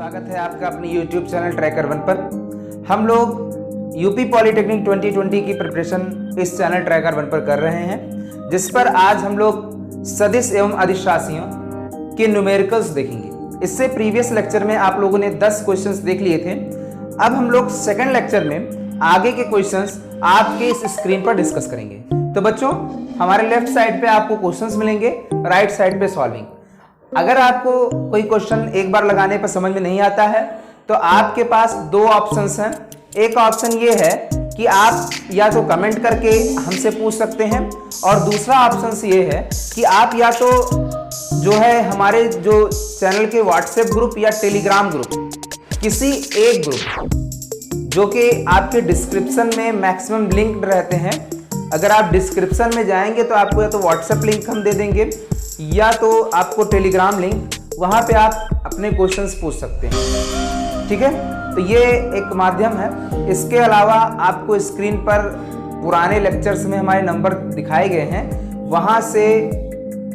स्वागत है आपका अपने YouTube चैनल ट्रैकर वन पर। हम लोग यूपी पॉलिटेक्निक 2020 की प्रिपरेशन इस चैनल ट्रैकर वन पर कर रहे हैं, जिस पर आज हम लोग सदिश एवं अधिश राशियों के न्यूमेरिकल्स देखेंगे। इससे प्रीवियस लेक्चर में आप लोगों ने 10 क्वेश्चंस देख लिए थे। अब हम लोग सेकेंड लेक्चर में आगे के क्वेश्चंस आपके इस स्क्रीन पर डिस्कस करेंगे। तो बच्चों, हमारे लेफ्ट साइड पे आपको क्वेश्चंस मिलेंगे, राइट साइड पे सॉल्विंग। अगर आपको कोई क्वेश्चन एक बार लगाने पर समझ में नहीं आता है तो आपके पास दो ऑप्शंस हैं। एक ऑप्शन ये है कि आप या तो कमेंट करके हमसे पूछ सकते हैं, और दूसरा ऑप्शन ये है कि आप या तो जो है हमारे जो चैनल के व्हाट्सएप ग्रुप या टेलीग्राम ग्रुप, किसी एक ग्रुप जो कि आपके डिस्क्रिप्शन में मैक्सिमम लिंक रहते हैं, अगर आप डिस्क्रिप्शन में जाएंगे तो आपको या तो व्हाट्सएप लिंक हम दे देंगे या तो आपको टेलीग्राम लिंक, वहां पे आप अपने क्वेश्चंस पूछ सकते हैं। ठीक है, तो ये एक माध्यम है। इसके अलावा आपको स्क्रीन पर पुराने लेक्चर्स में हमारे नंबर दिखाए गए हैं, वहां से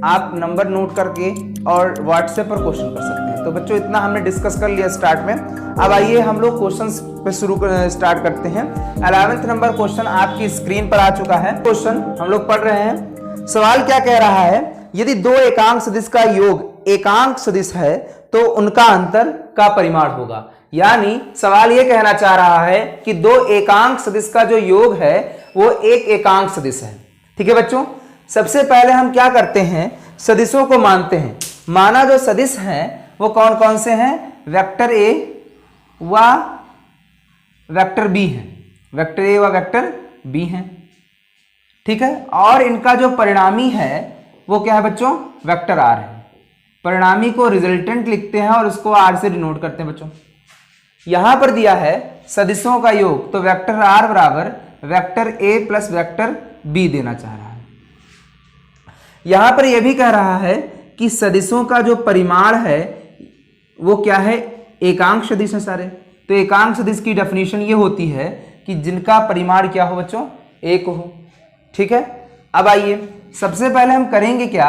आप नंबर नोट करके और व्हाट्सएप पर क्वेश्चन कर सकते हैं। तो बच्चों, इतना हमने डिस्कस कर लिया स्टार्ट में। अब आइए हम लोग क्वेश्चंस पे स्टार्ट करते हैं। 11th नंबर क्वेश्चन आपकी स्क्रीन पर आ चुका है। क्वेश्चन हम लोग पढ़ रहे हैं। सवाल क्या कह रहा है, यदि दो एकांक सदिश का योग एकांक सदिश है तो उनका अंतर का परिमाण होगा। यानी सवाल यह कहना चाह रहा है कि दो एकांक सदिश का जो योग है वो एक एकांक सदिश है। ठीक है बच्चों, सबसे पहले हम क्या करते हैं, सदिशों को मानते हैं। माना जो सदिश हैं वो कौन कौन से हैं, वेक्टर ए व वेक्टर बी है। वेक्टर ए व वेक्टर बी है। ठीक है, और इनका जो परिणामी है वो क्या है बच्चों, वेक्टर आर है। परिणामी को रिजल्टेंट लिखते हैं और उसको आर से डिनोट करते हैं। बच्चों, यहां पर दिया है सदिशों का योग, तो वेक्टर आर बराबर vector A plus vector B देना चाह रहा है। यहां पर यह भी कह रहा है कि सदिशों का जो परिमाण है वो क्या है, एकांक सदिश है सारे। तो एकांक सदिश की डेफिनेशन ये होती है कि जिनका परिमाण क्या हो बच्चों, एक हो। ठीक है, अब आइए सबसे पहले हम करेंगे क्या,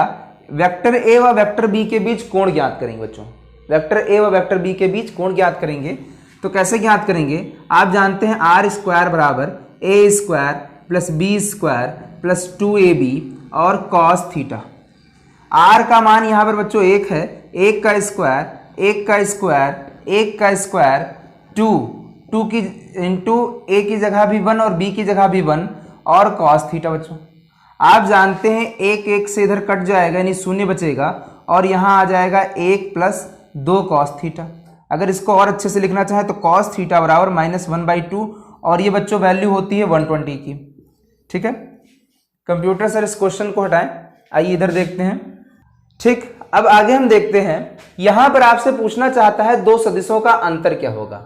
वेक्टर ए व वेक्टर बी के बीच कोण ज्ञात करेंगे। बच्चों, वेक्टर ए व वेक्टर बी के बीच कोण ज्ञात करेंगे। तो कैसे ज्ञात करेंगे, आप जानते हैं आर स्क्वायर बराबर a square plus B square plus 2ab और कॉस थीटा। आर का मान यहाँ पर बच्चों एक है, एक का स्क्वायर, एक का स्क्वायर, एक का स्क्वायर, 2 की इंटू ए की जगह भी 1 और बी की जगह भी 1 और कॉस थीटा। बच्चों, आप जानते हैं एक एक से इधर कट जाएगा, यानी शून्य बचेगा, और यहाँ आ जाएगा 1 प्लस 2 कॉस थीटा। अगर इसको और अच्छे से लिखना चाहे तो कॉस थीटा बराबर -1/2, और ये बच्चों वैल्यू होती है 120 की। ठीक है, कंप्यूटर सर इस क्वेश्चन को हटाएं, आइए इधर देखते हैं। ठीक, अब आगे हम देखते हैं। यहां पर आपसे पूछना चाहता है दो सदिशों का अंतर क्या होगा,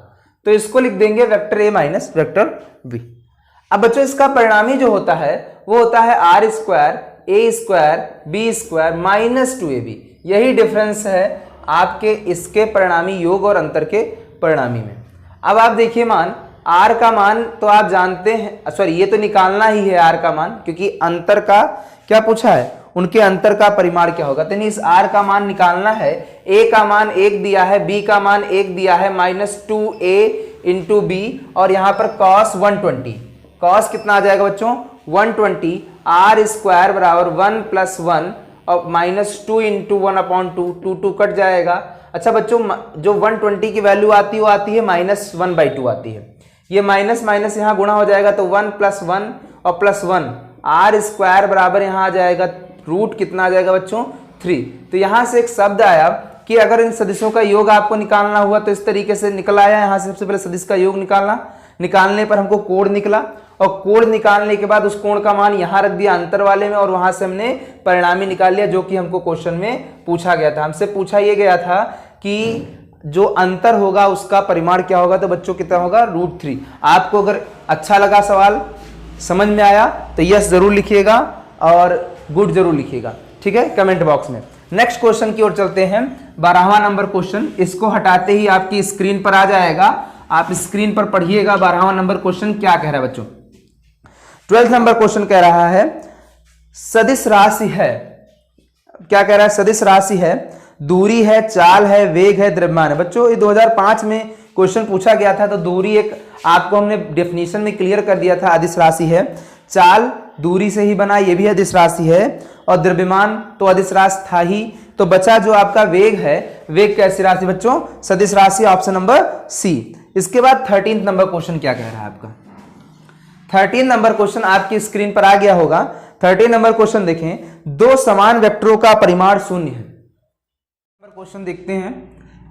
तो इसको लिख देंगे vector A minus vector B. अब बच्चों, इसका परिणामी जो होता है वो होता है R square A square B square minus 2ab। यही डिफरेंस है आपके इसके परिणामी योग और अंतर के परिणामी में। अब आप देखिए, मान आर का मान तो आप जानते हैं, सॉरी ये तो निकालना ही है आर का मान, क्योंकि अंतर का क्या पूछा है, उनके अंतर का परिमाण क्या होगा। तो इस आर का मान निकालना है। ए का मान 1 दिया है, बी का मान 1 दिया है, -2a इंटू बी, और यहां पर कॉस 120। कॉस कितना आ जाएगा बच्चों, 120। आर स्क्वायर बराबर 1 प्लस 1 और -2 इंटू 1/2, 2 कट जाएगा। अच्छा बच्चों, जो 120 की वैल्यू आती है वो आती है -1/2 आती है। ये माइनस माइनस यहाँ गुणा हो जाएगा, तो 1 प्लस 1 और प्लस 1, आर स्क्वायर बराबर यहाँ आ जाएगा रूट कितना आ जाएगा बच्चों, 3। तो यहाँ से एक शब्द आया कि अगर इन सदिशों का योग आपको निकालना हुआ तो इस तरीके से निकल आया। यहाँ से सबसे पहले सदिश का योग निकालने पर हमको कोण निकला, और कोण निकालने के बाद उस कोण का मान यहां रख दिया अंतर वाले में, और वहां से हमने परिणामी निकाल लिया, जो कि हमको क्वेश्चन में पूछा गया था। हमसे पूछा यह गया था कि जो अंतर होगा उसका परिमाण क्या होगा, तो बच्चों कितना होगा, √3। आपको अगर अच्छा लगा, सवाल समझ में आया तो यस जरूर लिखिएगा और गुड जरूर लिखिएगा। ठीक है, कमेंट बॉक्स में। नेक्स्ट क्वेश्चन की ओर चलते हैं। 12वां नंबर क्वेश्चन, इसको हटाते ही आपकी स्क्रीन पर आ जाएगा, आप स्क्रीन पर पढ़िएगा 12वां नंबर क्वेश्चन क्या कह रहा है बच्चों। 12th नंबर क्वेश्चन कह रहा है सदिश राशि है, क्या कह रहा है, सदिश राशि है दूरी है, चाल है, वेग है, द्रव्यमान है। बच्चों ये 2005 में क्वेश्चन पूछा गया था, तो दूरी एक आपको हमने डेफिनेशन में क्लियर कर दिया था, अदिश राशि है। चाल दूरी से ही बना, ये भी अदिश राशि है, और द्रव्यमान तो अदिश राशि था ही। तो बचा जो आपका वेग है, वेग कैसी राशि बच्चों? सदिश राशि, ऑप्शन नंबर सी। इसके बाद 13 नंबर क्वेश्चन क्या कह रहा है आपका? 13 नंबर क्वेश्चन आपकी स्क्रीन पर आ गया होगा। 13 नंबर क्वेश्चन देखें, दो समान वेक्टरों का परिमाण शून्य है। क्वेश्चन देखते हैं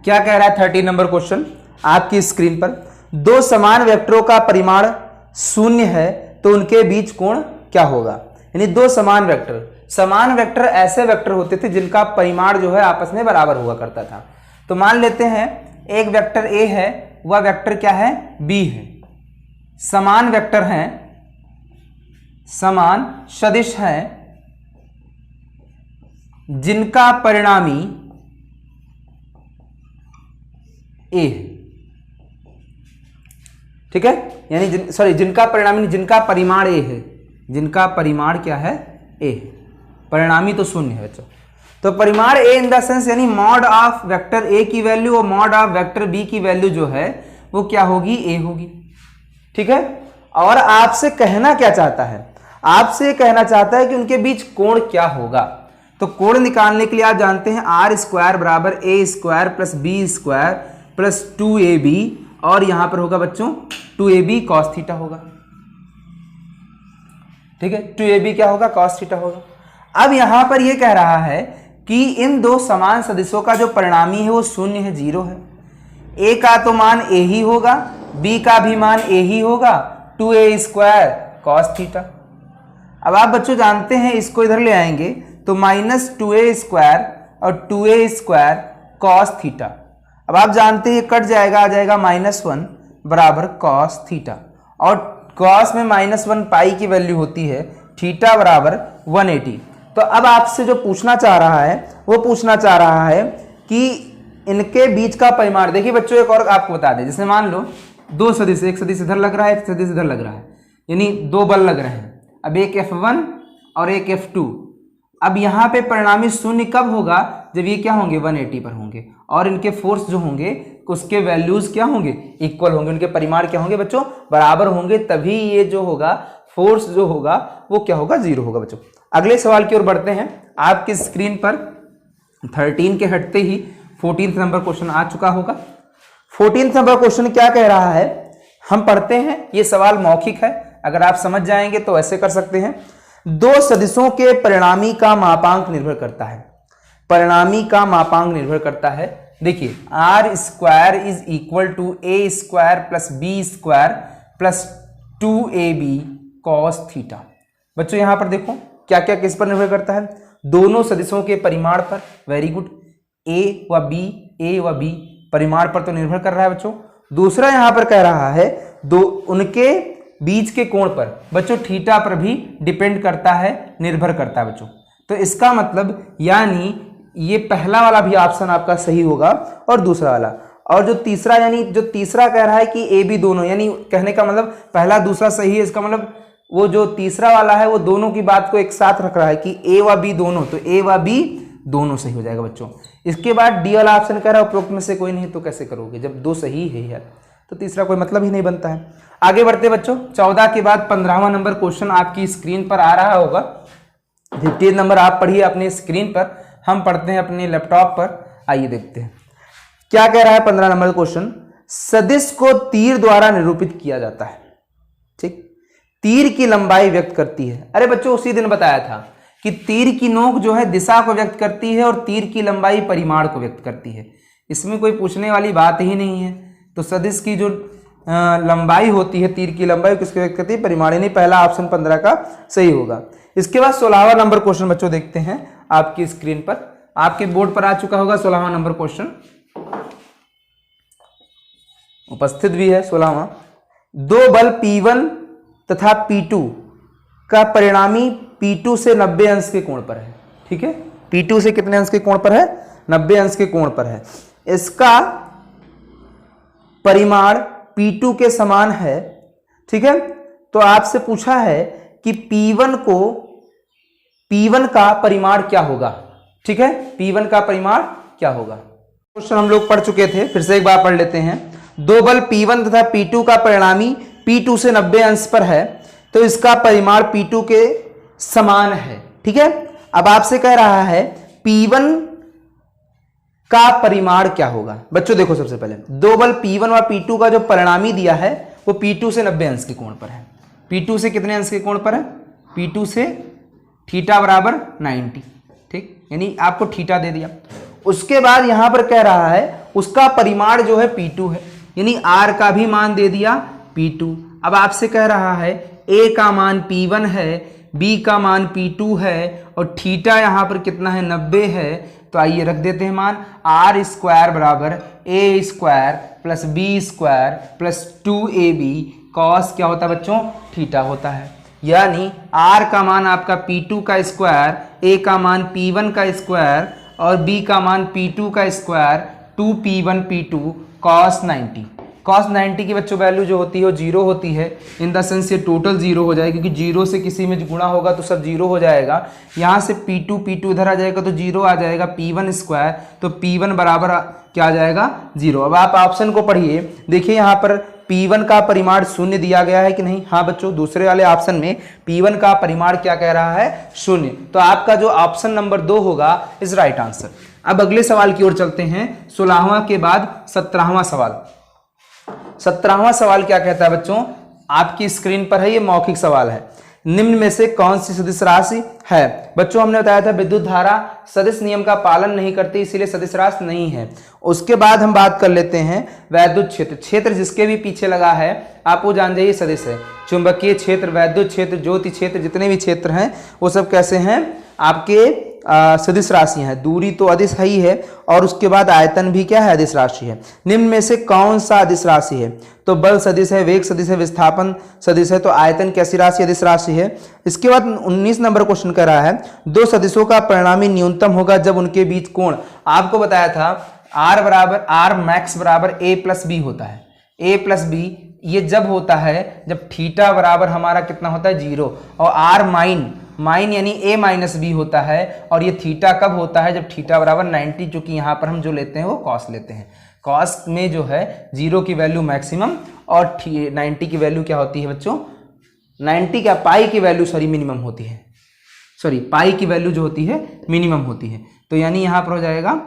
क्या कह रहा है। 13 नंबर क्वेश्चन आपकी स्क्रीन पर, दो समान वेक्टरों का परिमाण शून्य है तो उनके बीच कोण क्या होगा? यानी दो समान वेक्टर ऐसे वेक्टर होते थे जिनका परिमाण जो है आपस में बराबर हुआ करता था। तो मान लेते हैं एक वेक्टर ए है, वह वेक्टर क्या है? बी है। समान वेक्टर हैं, समान सदिश हैं, जिनका परिणामी ए है। ठीक है, यानी जिनका परिणामी, जिनका परिमाण ए है, जिनका परिमाण क्या है? ए है। परिणामी तो शून्य है बच्चों। तो परिमाण ए इन द सेंस यानी मॉड ऑफ वेक्टर ए की वैल्यू और मॉड ऑफ वेक्टर बी की वैल्यू जो है वो क्या होगी? ए होगी। ठीक है, और आपसे कहना क्या चाहता है? आपसे कहना चाहता है कि उनके बीच कोण क्या होगा। तो कोण निकालने के लिए आप जानते हैं आर स्क्वायर बराबर a square plus B square plus 2ab, और यहां पर होगा बच्चों 2ab cos थीटा होगा। ठीक है, 2ab क्या होगा? cos थीटा होगा। अब यहां पर यह कह रहा है कि इन दो समान सदिशों का जो परिणामी है वो शून्य है, 0 है। a का तो मान a ही होगा, b का भी मान a ही होगा, 2a स्क्वायर cos थीटा। अब आप बच्चों जानते हैं, इसको इधर ले आएंगे तो माइनस 2a स्क्वायर और 2a स्क्वायर cos थीटा। अब आप जानते हैं कट जाएगा, आ जाएगा -1 बराबर cos थीटा, और cos में -1 पाई की वैल्यू होती है, थीटा बराबर 180। तो अब आपसे जो पूछना चाह रहा है वो पूछना चाह रहा है कि इनके बीच का परिमाण। देखिए बच्चों एक और आपको बता दें, जैसे मान लो दो सदिश, एक सदिश इधर लग रहा है, एक सदिश इधर लग रहा है, यानी दो बल लग रहे हैं। अब एक F1 और एक F2। अब यहाँ पे परिणामी शून्य कब होगा? जब ये क्या होंगे? 180 पर होंगे, और इनके फोर्स जो होंगे उसके वैल्यूज क्या होंगे? इक्वल होंगे। उनके परिमाण क्या होंगे बच्चों? बराबर होंगे। तभी ये जो होगा फोर्स जो होगा वो क्या होगा? 0 होगा बच्चों। अगले सवाल की ओर बढ़ते हैं। आपकी स्क्रीन पर 13 के हटते ही 14 नंबर क्वेश्चन आ चुका होगा। 14 नंबर क्वेश्चन क्या कह रहा है? हम पढ़ते हैं, ये सवाल मौखिक है, अगर आप समझ जाएंगे तो ऐसे कर सकते हैं। दो सदिशों के परिणामी का मापांक निर्भर करता है। परिणामी का मापांक निर्भर करता है। देखिए R square is equal to A square plus B square plus 2ab cos theta. बच्चों यहां पर देखो क्या क्या किस पर निर्भर करता है? दोनों सदिशों के परिमाण पर। वेरी गुड, ए व बी परिमाण पर तो निर्भर कर रहा है बच्चों। दूसरा यहां पर कह रहा है दो उनके बीच के कोण पर। बच्चों थीटा पर भी डिपेंड करता है, निर्भर करता है बच्चों। तो इसका मतलब यानी ये पहला वाला भी ऑप्शन आपका सही होगा और दूसरा वाला, और जो तीसरा यानी जो तीसरा कह रहा है कि ए बी दोनों, यानी कहने का मतलब पहला दूसरा सही है। इसका मतलब वो जो तीसरा वाला है वो दोनों की बात को एक साथ रख रहा है कि ए व बी दोनों, तो ए व बी दोनों सही हो जाएगा बच्चों। इसके बाद डी वाला ऑप्शन कह रहा है उपरोक्त में से कोई नहीं, तो कैसे करोगे जब दो सही है यार? तो तीसरा कोई मतलब ही नहीं बनता है। आगे बढ़ते बच्चों, 14 के बाद 15वां नंबर क्वेश्चन आपकी स्क्रीन पर आ रहा होगा। 15 नंबर आप पढ़िए अपने स्क्रीन पर, हम पढ़ते हैं अपने लैपटॉप पर। आइए देखते हैं क्या कह रहा है 15 नंबर क्वेश्चन। सदिश को तीर द्वारा निरूपित किया जाता है। ठीक, तीर की लंबाई व्यक्त करती है। अरे बच्चों उसी दिन बताया था कि तीर की नोक जो है दिशा को व्यक्त करती है और तीर की लंबाई परिमाण को व्यक्त करती है। इसमें कोई पूछने वाली बात ही नहीं है। तो सदिश की जो लंबाई होती है, तीर की लंबाई किसको व्यक्त करती है? परिमाण। नहीं, पहला ऑप्शन 15 का सही होगा। इसके बाद 16वां नंबर क्वेश्चन बच्चों देखते हैं आपकी स्क्रीन पर, आपके बोर्ड पर आ चुका होगा 16वां नंबर क्वेश्चन, उपस्थित भी है 16वां। दो बल P1 तथा P2 का परिणामी P2 से 90 अंश के कोण पर है। ठीक है, P2 से कितने अंश के कोण पर है? 90 अंश के कोण पर है। इसका परिमाण P2 के समान है। ठीक है, तो आपसे पूछा है कि P1 का परिमाण क्या होगा? ठीक है, P1 का परिमाण क्या होगा। क्वेश्चन हम लोग पढ़ चुके थे, फिर से एक बार पढ़ लेते हैं। दो बल P1 तथा P2 का परिणामी P2 से 90 अंश पर है तो इसका परिमाण P2 के समान है। ठीक है, अब आपसे कह रहा है P1 का परिमाण क्या होगा। बच्चों देखो, सबसे पहले दो बल P1 और P2 का जो परिणामी दिया है वो P2 से 90 अंश के कोण पर है। P2 से कितने अंश के कोण पर है? P2 से थीटा बराबर 90। ठीक, यानी आपको थीटा दे दिया। उसके बाद यहां पर कह रहा है उसका परिमाण जो है P2 है, यानी R का भी मान दे दिया P2। अब आपसे कह रहा है A का मान P1 है, B का मान P2 है और थीटा यहां पर कितना है? 90 है। तो आइए रख देते हैं मान, R स्क्वायर बराबर A square plus B square plus 2AB cos क्या होता है बच्चों? थीटा होता है। यानी R का मान आपका P2 का स्क्वायर, A का मान P1 का स्क्वायर और B का मान P2 का square 2P1 P2 cos 90। Cos 90 की बच्चों वैल्यू जो होती है वो जीरो होती है, इन द सेंस ये टोटल जीरो हो जाएगी, क्योंकि जीरो से किसी में गुणा होगा तो सब जीरो हो जाएगा। यहाँ से P2 इधर आ जाएगा तो जीरो आ जाएगा, P1 स्क्वायर तो P1 बराबर क्या आ जाएगा? जीरो। अब आप ऑप्शन को पढ़िए, देखिए यहाँ पर P1 का परिमाण शून्य दिया गया है कि नहीं? हाँ बच्चों, दूसरे वाले ऑप्शन में P1 का परिमाण क्या कह रहा है? शून्य। तो आपका जो ऑप्शन नंबर 2 होगा इज राइट आंसर। अब अगले सवाल की ओर चलते हैं, 16वां के बाद 17वां सवाल। 17वां सवाल क्या कहता है बच्चों? आपकी स्क्रीन पर है, ये मौखिक सवाल है। निम्न में से कौन सी सदिश राशि है? बच्चों हमने बताया था विद्युत धारा सदिश नियम का पालन नहीं करती, इसीलिए सदिश राशि नहीं है। उसके बाद हम बात कर लेते हैं वैद्युत क्षेत्र। क्षेत्र जिसके भी पीछे लगा है आप वो जान जाइए सदिश है। चुंबकीय क्षेत्र, वैद्युत क्षेत्र, ज्योति क्षेत्र, जितने भी क्षेत्र हैं वो सब कैसे हैं? आपके सदिश राशि है। दूरी तो अदिश है ही है और उसके बाद आयतन भी क्या है? अदिश राशि है। निम्न में से कौन सा अदिश राशि है? तो बल सदिश है, वेग सदिश है, विस्थापन सदिश है, तो आयतन कैसी राशि? अदिश राशि है। इसके बाद 19 नंबर क्वेश्चन कर रहा है, दो सदिशों का परिणामी न्यूनतम होगा जब उनके बीच कोण, आपको बताया था R बराबर R मैक्स बराबर A प्लस बी होता है। A प्लस बी ये जब होता है जब थीटा बराबर हमारा कितना होता है? जीरो, और R माइन यानी A माइनस बी होता है। और ये थीटा कब होता है? जब थीटा बराबर 90, जो कि यहाँ पर हम जो लेते हैं वो कॉस लेते हैं। कॉस में जो है जीरो की वैल्यू मैक्सिमम और 90 की वैल्यू क्या होती है बच्चों? 90 क्या, पाई की वैल्यू सॉरी मिनिमम होती है, सॉरी पाई की वैल्यू जो होती है मिनिमम होती है। तो यानी यहाँ पर हो जाएगा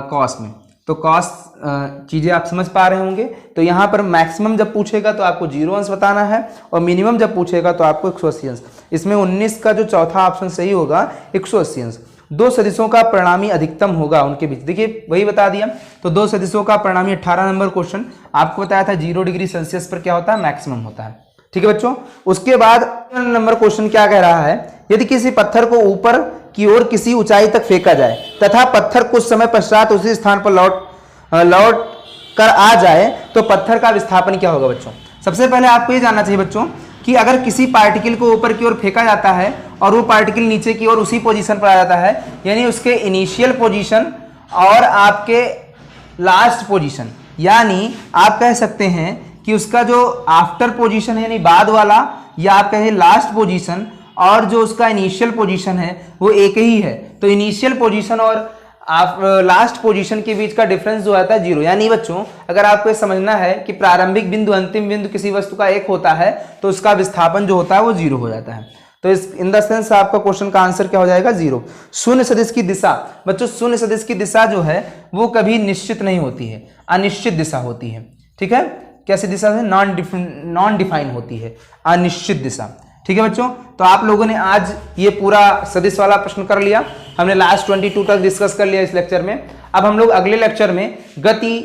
कॉस में। तो कॉस चीज़ें आप समझ पा रहे होंगे। तो यहाँ पर मैक्सिमम जब पूछेगा तो आपको 0 अंश बताना है और मिनिमम जब पूछेगा तो आपको 180 अंश। इसमें 19 का जो चौथा ऑप्शन सही होगा 180 अंश। दो सदिशों का परिणामी अधिकतम होगा उनके बीच, देखिए वही बता दिया। तो दो सदिशों का परिणामी 18 नंबर क्वेश्चन आपको बताया था 0 डिग्री सेल्सियस पर क्या होता है? मैक्सिमम होता है। ठीक है बच्चों, उसके बाद नंबर क्वेश्चन क्या कह रहा है, यदि किसी पत्थर को ऊपर की ओर किसी ऊंचाई तक फेंका जाए तथा पत्थर कुछ समय पश्चात उसी स्थान पर लौट कर आ जाए तो पत्थर का विस्थापन क्या होगा बच्चों? सबसे पहले आपको ये जानना चाहिए बच्चों कि अगर किसी पार्टिकल को ऊपर की ओर फेंका जाता है और वो पार्टिकल नीचे की ओर उसी पोजीशन पर आ जाता है, यानी उसके इनिशियल पोजीशन और आपके लास्ट पोजीशन, यानी आप कह सकते हैं कि उसका जो आफ्टर पोजीशन है यानी बाद वाला, या आप कहें लास्ट पोजीशन और जो उसका इनिशियल पोजीशन है वो एक ही है। तो इनिशियल पोजीशन और आप लास्ट पोजीशन के बीच का डिफरेंस जो आता है 0। यानी बच्चों अगर आपको ये समझना है कि प्रारंभिक बिंदु अंतिम बिंदु किसी वस्तु का एक होता है तो उसका विस्थापन जो होता है वो 0 हो जाता है। तो इस इन द सेंस आपका क्वेश्चन का आंसर क्या हो जाएगा? 0। शून्य सदिश की दिशा, बच्चों शून्य सदिश की दिशा जो है वो कभी निश्चित नहीं होती है, अनिश्चित दिशा होती है। ठीक है, कैसी दिशा है? नॉन डिफाइन होती है, अनिश्चित दिशा। ठीक है बच्चों, तो आप लोगों ने आज ये पूरा सदिश वाला प्रश्न कर लिया। हमने लास्ट 22 तक डिस्कस कर लिया इस लेक्चर में। अब हम लोग अगले लेक्चर में गति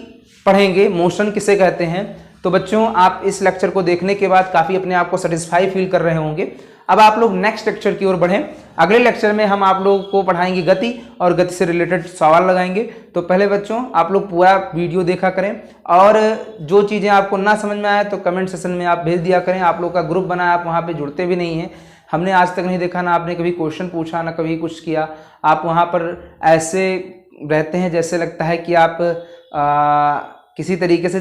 पढ़ेंगे, मोशन किसे कहते हैं। तो बच्चों आप इस लेक्चर को देखने के बाद काफ़ी अपने आप को सेटिस्फाई फील कर रहे होंगे। अब आप लोग नेक्स्ट लेक्चर की ओर बढ़ें। अगले लेक्चर में हम आप लोगों को पढ़ाएंगे गति और गति से रिलेटेड सवाल लगाएंगे। तो पहले बच्चों आप लोग पूरा वीडियो देखा करें और जो चीज़ें आपको ना समझ में आए तो कमेंट सेक्शन में आप भेज दिया करें। आप लोग का ग्रुप बना है, आप वहाँ पे जुड़ते भी नहीं हैं। हमने आज तक नहीं देखा, ना आपने कभी क्वेश्चन पूछा, ना कभी कुछ किया। आप वहाँ पर ऐसे रहते हैं जैसे लगता है कि आप किसी तरीके से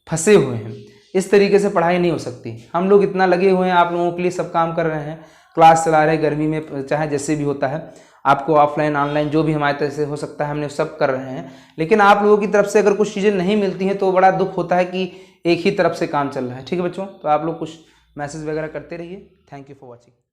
फंसे हुए हैं। इस तरीके से पढ़ाई नहीं हो सकती। हम लोग इतना लगे हुए हैं, आप लोगों के लिए सब काम कर रहे हैं, क्लास चला रहे हैं गर्मी में, चाहे जैसे भी होता है। आपको ऑफलाइन ऑनलाइन जो भी हमारे तरफ से हो सकता है हमने सब कर रहे हैं, लेकिन आप लोगों की तरफ से अगर कुछ चीज़ें नहीं मिलती हैं तो बड़ा दुख होता है कि एक ही तरफ से काम चल रहा है। ठीक है बच्चों, तो आप लोग कुछ मैसेज वगैरह करते रहिए। Thank you for watching.